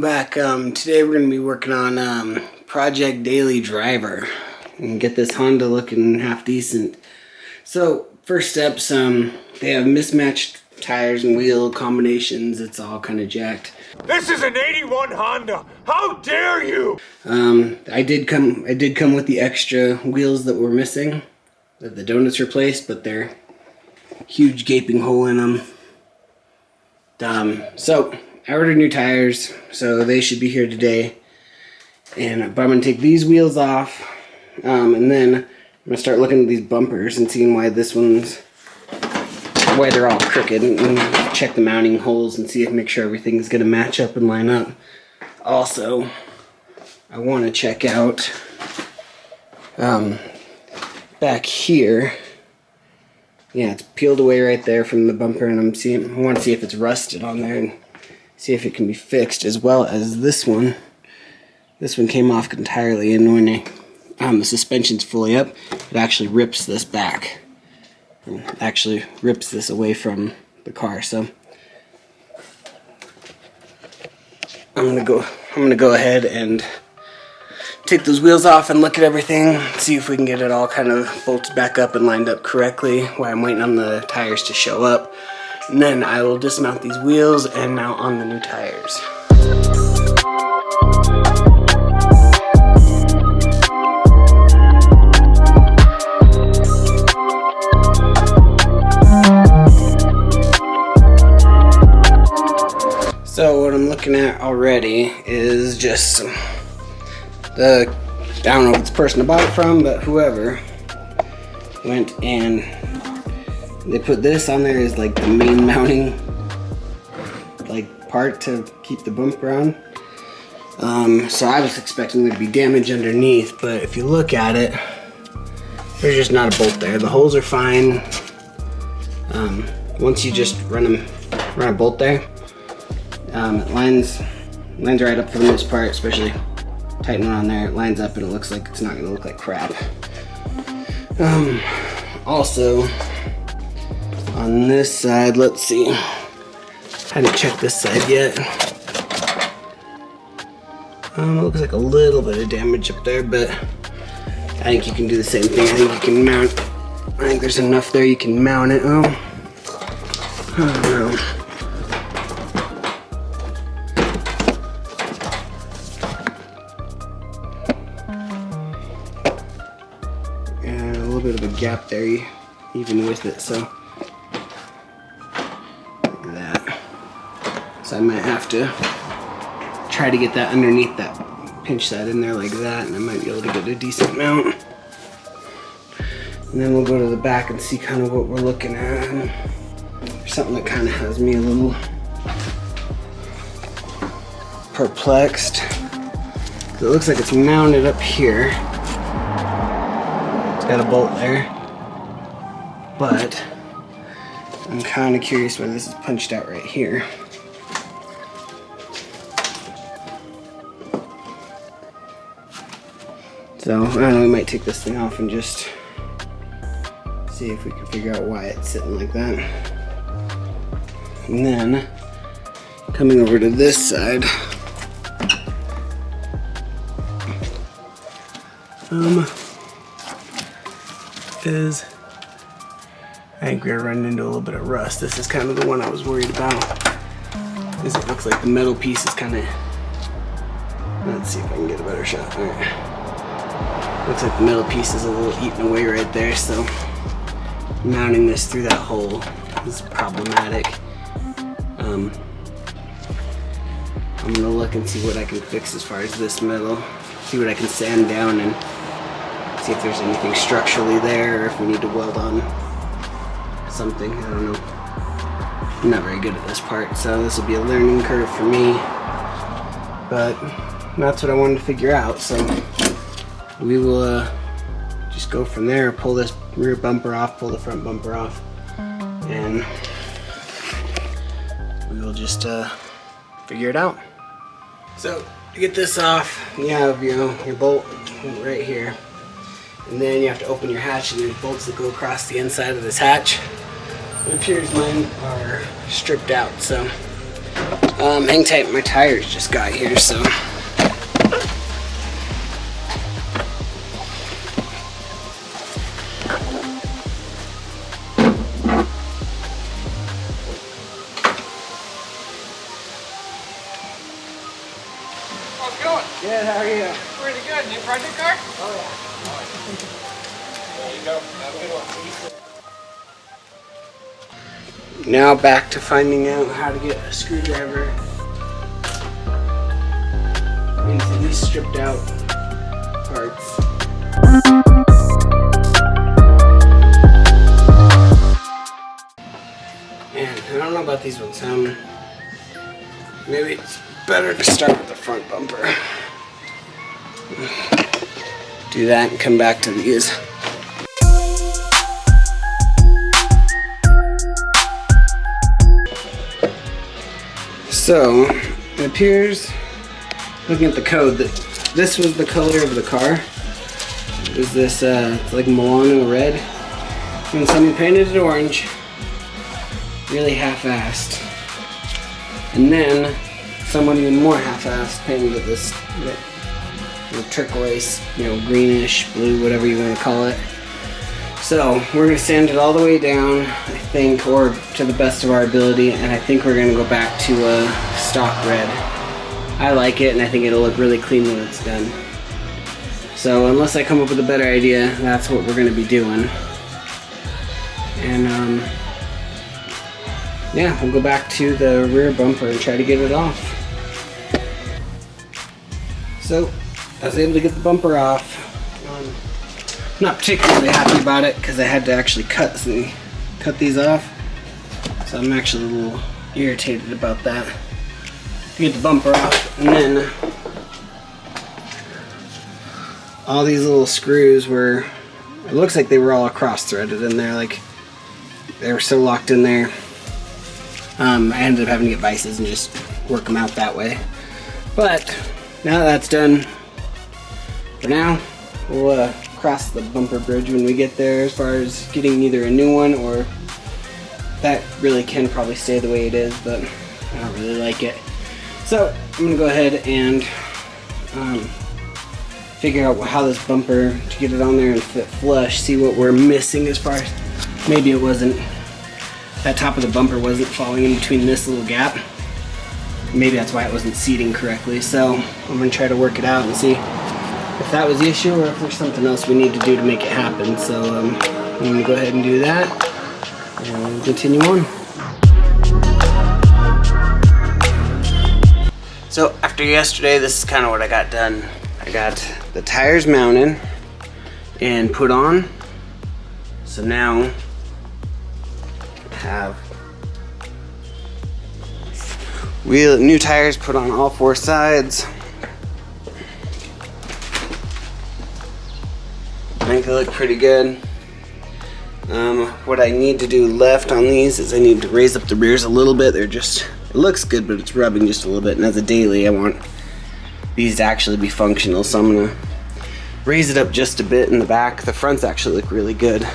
welcome back. Today we're going to be working on Project Daily Driver and get this Honda looking half decent. So first steps, they have mismatched tires and wheel combinations. It's all kind of jacked. This is an 81 Honda. How dare you? I did come with the extra wheels that were missing, that the donuts replaced, but they're huge gaping hole in them. So I ordered new tires, so they should be here today. But I'm going to take these wheels off, and then I'm going to start looking at these bumpers and seeing why why they're all crooked, and check the mounting holes and make sure everything's going to match up and line up. Also, I want to check out back here. Yeah, it's peeled away right there from the bumper, and I want to see if it's rusted on there and see if it can be fixed, as well as this one. This one came off entirely, and when the suspension's fully up, it actually rips this back. It actually rips this away from the car. So I'm gonna go ahead and take those wheels off and look at everything, see if we can get it all kind of bolted back up and lined up correctly while I'm waiting on the tires to show up. And then I will dismount these wheels and mount on the new tires. So what I'm looking at already is just I don't know if it's the person I bought it from, but whoever went and they put this on there as like the main mounting part to keep the bumper on. So I was expecting there to be damage underneath, but if you look at it, there's just not a bolt there. The holes are fine. Once you just run a bolt there, it lines right up for the most part, especially tighten it on there. It lines up and it looks like it's not going to look like crap. Also, on this side, let's see. I haven't checked this side yet. It looks like a little bit of damage up there, but I think you can do the same thing. I think you can mount. I think there's enough there you can mount it. I don't know. A little bit of a gap there, even with it, so like that. So I might have to try to get that underneath that, pinch that in there like that, and I might be able to get a decent mount. And then we'll go to the back and see kind of what we're looking at. There's something that kind of has me a little perplexed. It looks like it's mounted up here. Got a bolt there, but I'm kind of curious why this is punched out right here. So I don't know, we might take this thing off and just see if we can figure out why it's sitting like that. And then coming over to this side, I think we're running into a little bit of rust. This is kind of the one I was worried about, because it looks like the metal piece is kind of, let's see if I can get a better shot. All right. Looks like the metal piece is a little eaten away right there, so mounting this through that hole is problematic. I'm gonna look and see what I can fix as far as this metal, see what I can sand down and see if there's anything structurally there, or if we need to weld on something. I don't know. I'm not very good at this part, so this will be a learning curve for me. But that's what I wanted to figure out, so we will just go from there. Pull this rear bumper off, pull the front bumper off, and we will just figure it out. So to get this off, you have your bolt right here. And then you have to open your hatch, and there's bolts that go across the inside of this hatch. It appears mine are stripped out, so Hang tight, my tires just got here, so. How's it going? Good, how are you? Pretty good. New project car? Oh yeah. There you go. Have a good one. Now back to finding out how to get a screwdriver into these stripped out parts. And I don't know about these ones. Maybe it's better to start with the front bumper. Do that and come back to these. So, it appears, looking at the code, that this was the color of the car. It was this, it's like Milano red. And someone painted it orange. Really half-assed. And then, someone even more half-assed painted it this turquoise, greenish, blue, whatever you want to call it. So, we're going to sand it all the way down, I think, or to the best of our ability, and I think we're going to go back to stock red. I like it, and I think it'll look really clean when it's done. So, unless I come up with a better idea, that's what we're going to be doing. And, yeah, we'll go back to the rear bumper and try to get it off. So, I was able to get the bumper off. I'm not particularly happy about it because I had to actually cut these off. So I'm actually a little irritated about that. To get the bumper off, and then all these little screws were, it looks like they were all cross-threaded in there, like they were so locked in there. I ended up having to get vices and just work them out that way. But now that that's done, for now, we'll cross the bumper bridge when we get there, as far as getting either a new one, or that really can probably stay the way it is, but I don't really like it. So I'm gonna go ahead and figure out how this bumper, to get it on there and fit flush, see what we're missing as far as, maybe it wasn't, that top of the bumper wasn't falling in between this little gap. Maybe that's why it wasn't seating correctly. So I'm gonna try to work it out and see if that was the issue or if there's something else we need to do to make it happen. So I'm gonna go ahead and do that and we'll continue on. So after yesterday, this is kind of what I got done. I got the tires mounted and put on. So now I have new tires put on all four sides. I think they look pretty good. What I need to do left on these is I need to raise up the rears a little bit. They're just, it looks good, but it's rubbing just a little bit. And as a daily, I want these to actually be functional. So I'm gonna raise it up just a bit in the back. The fronts actually look really good.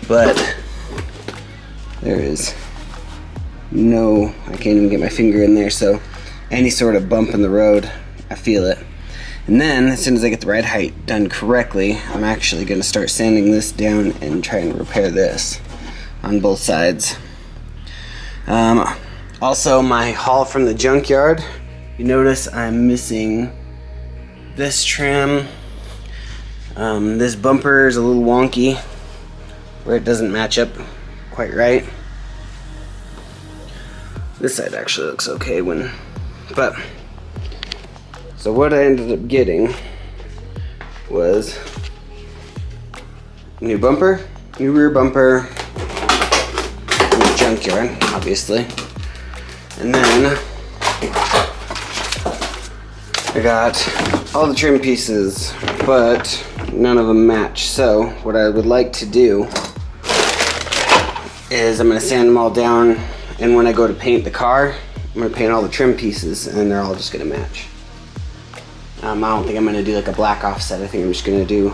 But there is no, I can't even get my finger in there. So any sort of bump in the road, I feel it. And then, as soon as I get the ride height done correctly, I'm actually going to start sanding this down and try and repair this on both sides. Also, my haul from the junkyard, you notice I'm missing this trim. This bumper is a little wonky, where it doesn't match up quite right. This side actually looks okay but so what I ended up getting was new bumper, new rear bumper, from the junkyard, obviously. And then I got all the trim pieces, but none of them match. So what I would like to do is I'm gonna sand them all down, and when I go to paint the car, I'm gonna paint all the trim pieces and they're all just gonna match. I don't think I'm gonna do like a black offset. I think I'm just gonna do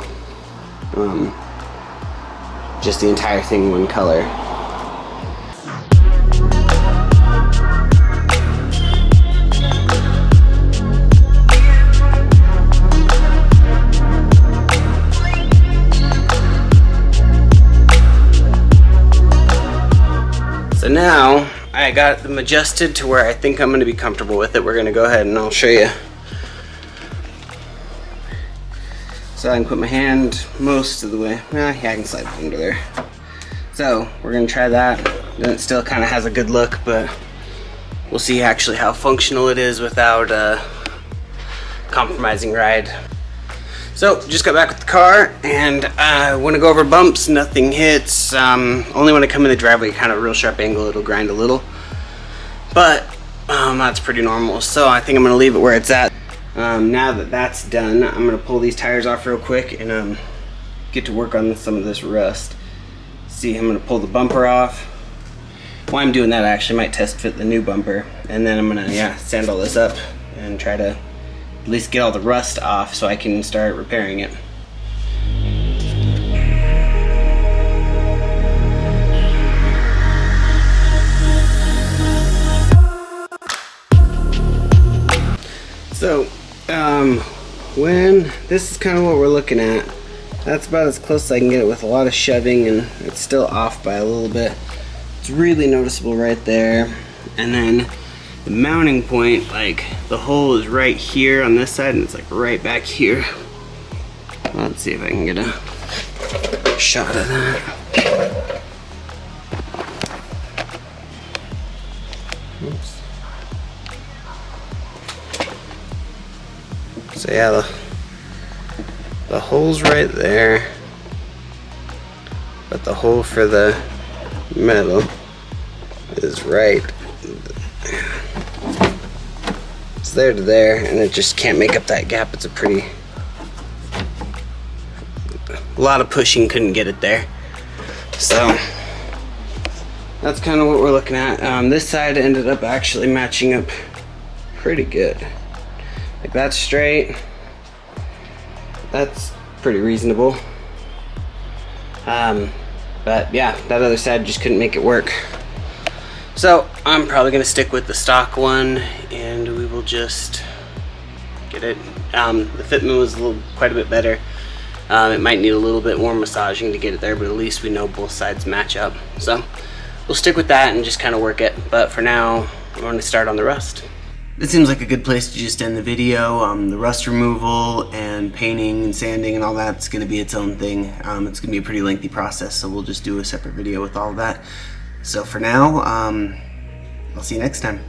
just the entire thing one color. now I got them adjusted to where I think I'm going to be comfortable with it. We're going to go ahead and I'll show you. So I can put my hand most of the way. Yeah, I can slide it under there. So we're going to try that. Then it still kind of has a good look, but we'll see actually how functional it is without compromising ride. So just got back with the car, and I want to go over bumps. Nothing hits. Only when I come in the driveway, kind of real sharp angle, it'll grind a little. But that's pretty normal. So I think I'm going to leave it where it's at. Now that that's done, I'm going to pull these tires off real quick and get to work on some of this rust. See, I'm going to pull the bumper off. While I'm doing that, I actually might test fit the new bumper, and then I'm going to sand all this up and try to at least get all the rust off so I can start repairing it. So, when this is kind of what we're looking at, that's about as close as I can get it with a lot of shoving, and it's still off by a little bit. It's really noticeable right there. And then the mounting point, like the hole is right here on this side, and it's like right back here. Let's see if I can get a shot of that. Oops. So yeah, the hole's right there, but the hole for the metal is right. It's there to there, and it just can't make up that gap. It's a lot of pushing, couldn't get it there. So that's kind of what we're looking at. This side ended up actually matching up pretty good. Like that's straight. That's pretty reasonable. But yeah, that other side just couldn't make it work. So I'm probably gonna stick with the stock one, and we will just get it. The fitment was quite a bit better. It might need a little bit more massaging to get it there, but at least we know both sides match up. So we'll stick with that and just kind of work it. But for now, I'm going to start on the rust. This seems like a good place to just end the video. The rust removal and painting and sanding and all that's going to be its own thing. It's going to be a pretty lengthy process, so we'll just do a separate video with all of that. So for now, I'll see you next time.